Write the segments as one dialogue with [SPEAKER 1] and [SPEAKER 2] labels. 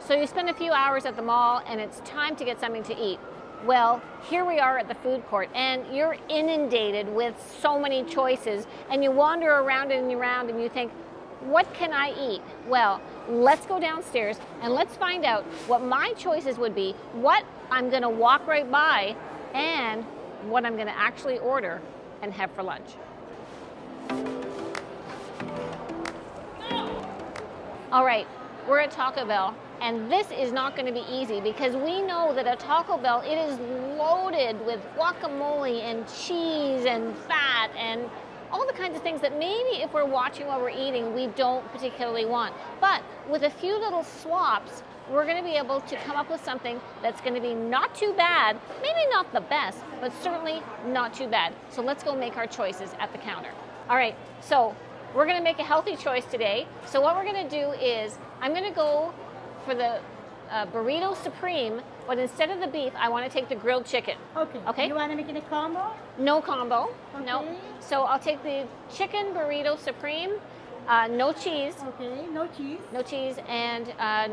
[SPEAKER 1] So you spend a few hours at the mall and it's time to get something to eat. Well, here we are at the food court and you're inundated with so many choices and you wander around and around and you think, what can I eat? Well, let's go downstairs and let's find out what my choices would be, what I'm gonna walk right by, and what I'm gonna actually order and have for lunch. All right, we're at Taco Bell. And this is not going to be easy because we know that at Taco Bell, it is loaded with guacamole and cheese and fat and all the kinds of things that maybe if we're watching while we're eating, we don't particularly want. But with a few little swaps, we're going to be able to come up with something that's going to be not too bad, maybe not the best, but certainly not too bad. So let's go make our choices at the counter. All right, so we're going to make a healthy choice today. So what we're going to do is I'm going to go for the burrito supreme, but instead of the beef, I want to take the grilled chicken.
[SPEAKER 2] Okay.
[SPEAKER 1] Okay.
[SPEAKER 2] You want to make it a combo?
[SPEAKER 1] No combo.
[SPEAKER 2] Okay.
[SPEAKER 1] No. So I'll take the chicken burrito supreme, no cheese.
[SPEAKER 2] Okay. No cheese.
[SPEAKER 1] No cheese and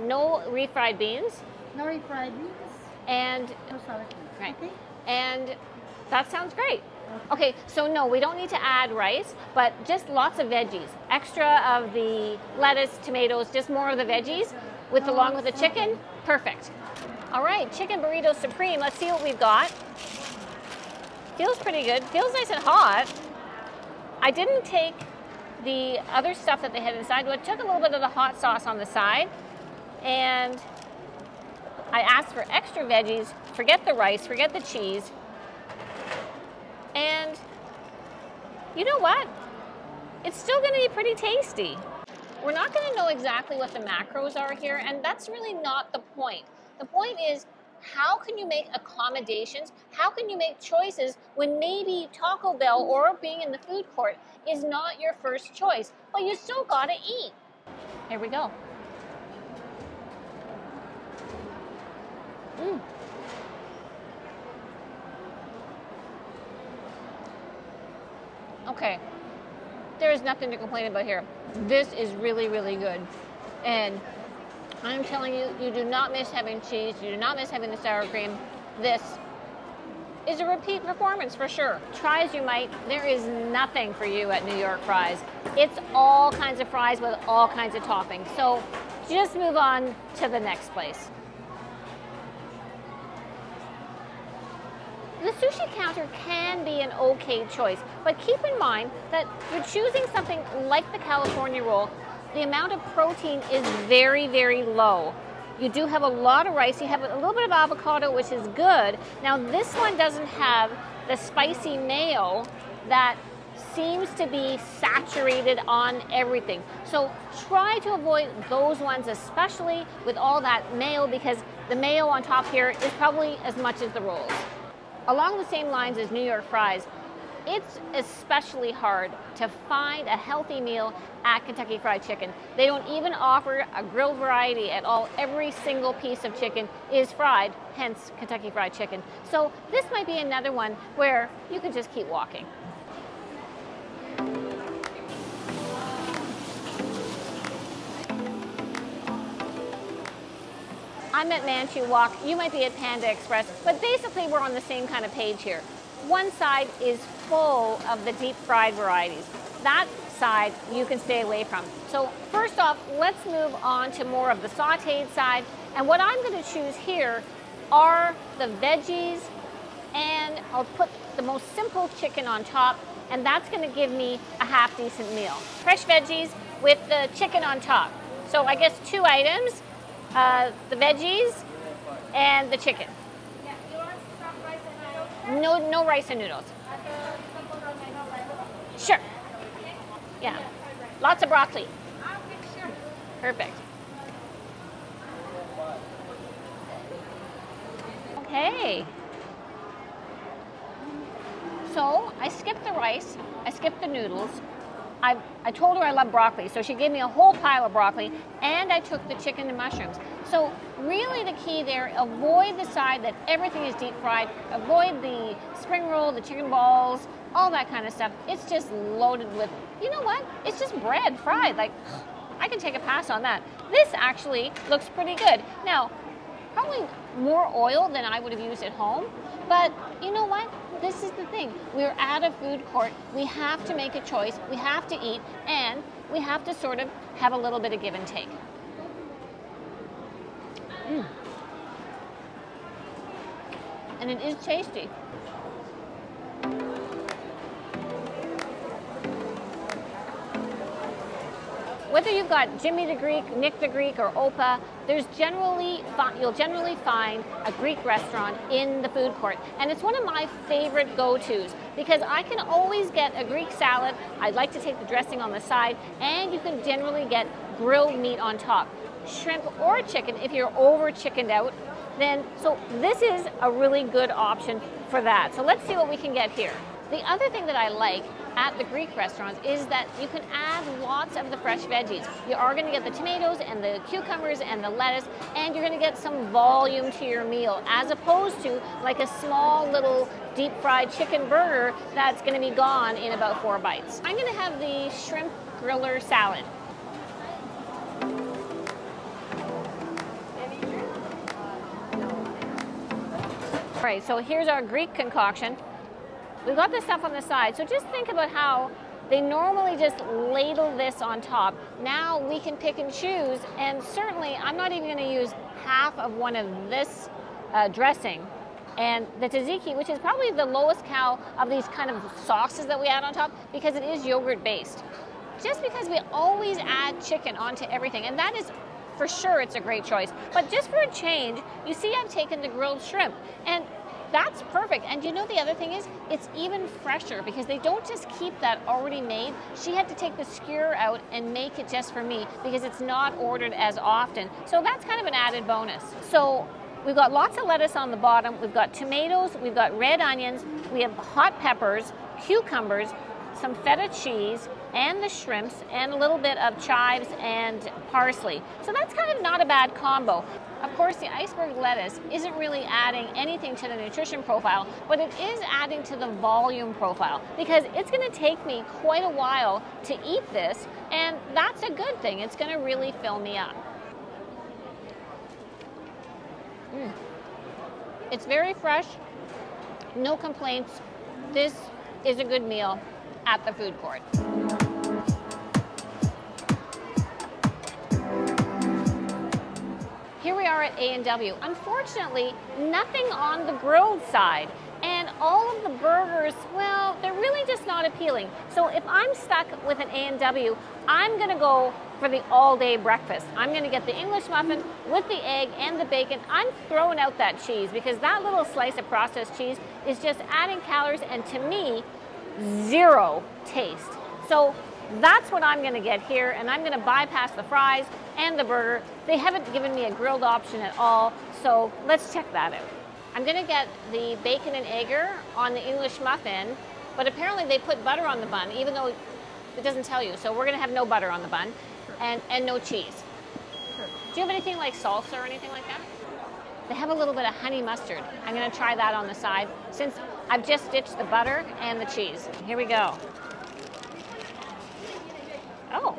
[SPEAKER 1] no refried beans.
[SPEAKER 2] No refried beans.
[SPEAKER 1] And
[SPEAKER 2] No sour cream.
[SPEAKER 1] right.
[SPEAKER 2] Okay.
[SPEAKER 1] And that sounds great. Okay, so no, we don't need to add rice, but just lots of veggies. Extra of the lettuce, tomatoes, just more of the veggies with along with the chicken. Perfect. All right, chicken burrito supreme. Let's see what we've got. Feels pretty good. Feels nice and hot. I didn't take the other stuff that they had inside. I took a little bit of the hot sauce on the side, and I asked for extra veggies. Forget the rice, forget the cheese. And you know what? It's still going to be pretty tasty. We're not going to know exactly what the macros are here, and that's really not the point. The point is, how can you make accommodations? How can you make choices when maybe Taco Bell or being in the food court is not your first choice, but you still got to eat? Here we go. Okay, there is nothing to complain about here. This is really, really good. And I'm telling you, you do not miss having cheese. You do not miss having the sour cream. This is a repeat performance for sure. Try as you might, there is nothing for you at New York Fries. It's all kinds of fries with all kinds of toppings. So just move on to the next place. The sushi counter can be an okay choice, but keep in mind that you're choosing something like the California roll. The amount of protein is very, very low. You do have a lot of rice. You have a little bit of avocado, which is good. Now, this one doesn't have the spicy mayo that seems to be saturated on everything. So try to avoid those ones, especially with all that mayo, because the mayo on top here is probably as much as the rolls. Along the same lines as New York Fries, it's especially hard to find a healthy meal at Kentucky Fried Chicken. They don't even offer a grilled variety at all. Every single piece of chicken is fried, hence Kentucky Fried Chicken. So this might be another one where you could just keep walking. I'm at Manchu Wok, you might be at Panda Express, but basically we're on the same kind of page here. One side is full of the deep fried varieties. That side you can stay away from. So first off, let's move on to more of the sauteed side. And what I'm going to choose here are the veggies, and I'll put the most simple chicken on top, and that's going to give me a half decent meal. Fresh veggies with the chicken on top. So I guess 2 items. The veggies and the chicken.
[SPEAKER 2] Yeah, you want some rice and noodles?
[SPEAKER 1] No rice and noodles. Sure. Yeah. Lots of broccoli.
[SPEAKER 2] Sure.
[SPEAKER 1] Perfect. Okay. So I skipped the rice. I skipped the noodles. I told her I love broccoli, so she gave me a whole pile of broccoli, and I took the chicken and mushrooms. So really the key there, avoid the side that everything is deep fried, avoid the spring roll, the chicken balls, all that kind of stuff. It's just loaded with, you know what? It's just bread fried. Like, I can take a pass on that. This actually looks pretty good. Now, probably more oil than I would have used at home, but you know what? This is the thing. We're at a food court. We have to make a choice. We have to eat, and we have to sort of have a little bit of give and take. And it is tasty. Whether you've got Jimmy the Greek, Nick the Greek, or Opa, you'll generally find a Greek restaurant in the food court. And it's one of my favorite go-tos because I can always get a Greek salad. I like to take the dressing on the side, and you can generally get grilled meat on top. Shrimp or chicken, if you're over chickened out, so this is a really good option for that. So let's see what we can get here. The other thing that I like at the Greek restaurants is that you can add lots of the fresh veggies. You are going to get the tomatoes and the cucumbers and the lettuce, and you're going to get some volume to your meal, as opposed to like a small little deep fried chicken burger that's going to be gone in about 4 bites. I'm going to have the shrimp griller salad. All right, so here's our Greek concoction. We've got the stuff on the side, so just think about how they normally just ladle this on top. Now we can pick and choose, and certainly I'm not even going to use half of one of this dressing. And the tzatziki, which is probably the lowest cal of these kind of sauces that we add on top, because it is yogurt based. Just because we always add chicken onto everything, and that is for sure, it's a great choice. But just for a change, you see I've taken the grilled shrimp, and that's perfect. And you know the other thing is, it's even fresher because they don't just keep that already made. She had to take the skewer out and make it just for me because it's not ordered as often. So that's kind of an added bonus. So we've got lots of lettuce on the bottom. We've got tomatoes, we've got red onions, we have hot peppers, cucumbers, some feta cheese, and the shrimps, and a little bit of chives and parsley. So that's kind of not a bad combo. Of course, the iceberg lettuce isn't really adding anything to the nutrition profile, but it is adding to the volume profile because it's going to take me quite a while to eat this, and that's a good thing. It's going to really fill me up. It's very fresh, no complaints. This is a good meal at the food court. Here we are at A&W. Unfortunately, nothing on the grilled side. And all of the burgers, well, they're really just not appealing. So if I'm stuck with an A&W, I'm gonna go for the all-day breakfast. I'm gonna get the English muffin with the egg and the bacon. I'm throwing out that cheese because that little slice of processed cheese is just adding calories and, to me, zero taste. So that's what I'm gonna get here, and I'm gonna bypass the fries and the burger. They haven't given me a grilled option at all, so let's check that out. I'm gonna get the bacon and egger on the English muffin, but apparently they put butter on the bun, even though it doesn't tell you. So we're gonna have no butter on the bun and no cheese. Do you have anything like salsa or anything like that? They have a little bit of honey mustard. I'm gonna try that on the side since I've just ditched the butter and the cheese. Here we go. Oh.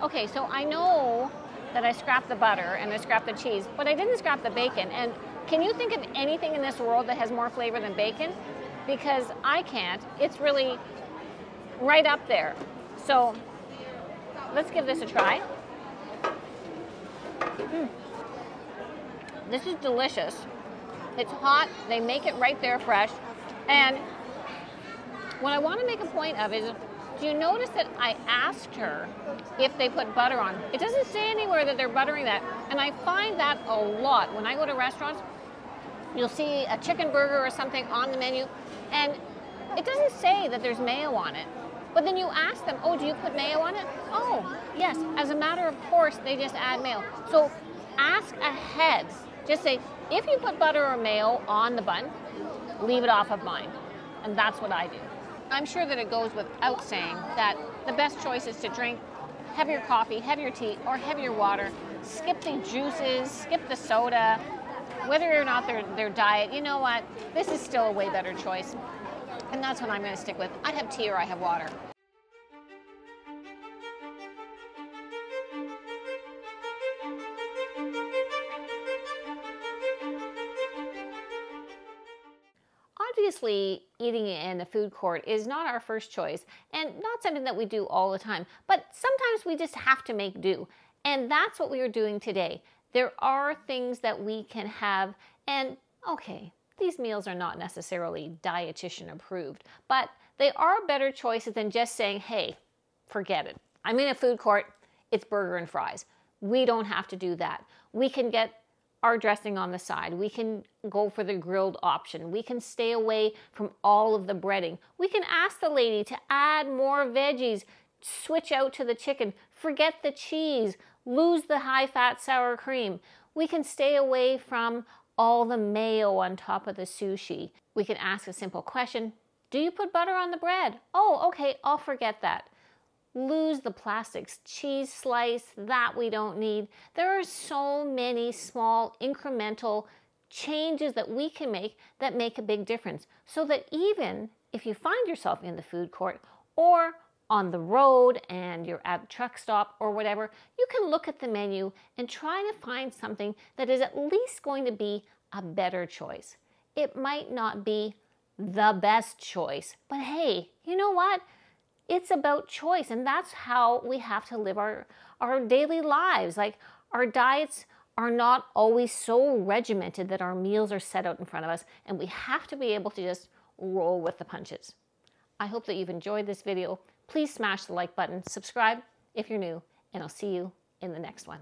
[SPEAKER 1] Okay, so I know that I scrapped the butter and I scrapped the cheese, but I didn't scrap the bacon. And can you think of anything in this world that has more flavor than bacon? Because I can't. It's really right up there. So let's give this a try. This is delicious. It's hot. They make it right there fresh. And what I want to make a point of is, do you notice that I asked her if they put butter on? It doesn't say anywhere that they're buttering that. And I find that a lot. When I go to restaurants, you'll see a chicken burger or something on the menu, and it doesn't say that there's mayo on it. But then you ask them, oh, do you put mayo on it? Oh, yes. As a matter of course, they just add mayo. So ask ahead. Just say, if you put butter or mayo on the bun, leave it off of mine. And that's what I do. I'm sure that it goes without saying that the best choice is to drink heavier coffee, heavier tea, or heavier water. Skip the juices, skip the soda. Whether or not their diet, you know what? This is still a way better choice. And that's what I'm going to stick with. I have tea or I have water. obviously eating in a food court is not our first choice and not something that we do all the time, but sometimes we just have to make do. And that's what we are doing today. There are things that we can have, and okay, these meals are not necessarily dietitian approved, but they are better choices than just saying, hey, forget it. I'm in a food court, it's burger and fries. We don't have to do that. We can get our dressing on the side. We can go for the grilled option. We can stay away from all of the breading. We can ask the lady to add more veggies, switch out to the chicken, forget the cheese, lose the high-fat sour cream. We can stay away from all the mayo on top of the sushi. We can ask a simple question. Do you put butter on the bread? Oh, okay, I'll forget that. Lose the plastics, cheese slice, that we don't need. There are so many small incremental changes that we can make that make a big difference. So that even if you find yourself in the food court or on the road and you're at a truck stop or whatever, you can look at the menu and try to find something that is at least going to be a better choice. It might not be the best choice, but hey, you know what? It's about choice, and that's how we have to live our daily lives. Like, our diets are not always so regimented that our meals are set out in front of us, and we have to be able to just roll with the punches. I hope that you've enjoyed this video. Please smash the like button, subscribe if you're new, and I'll see you in the next one.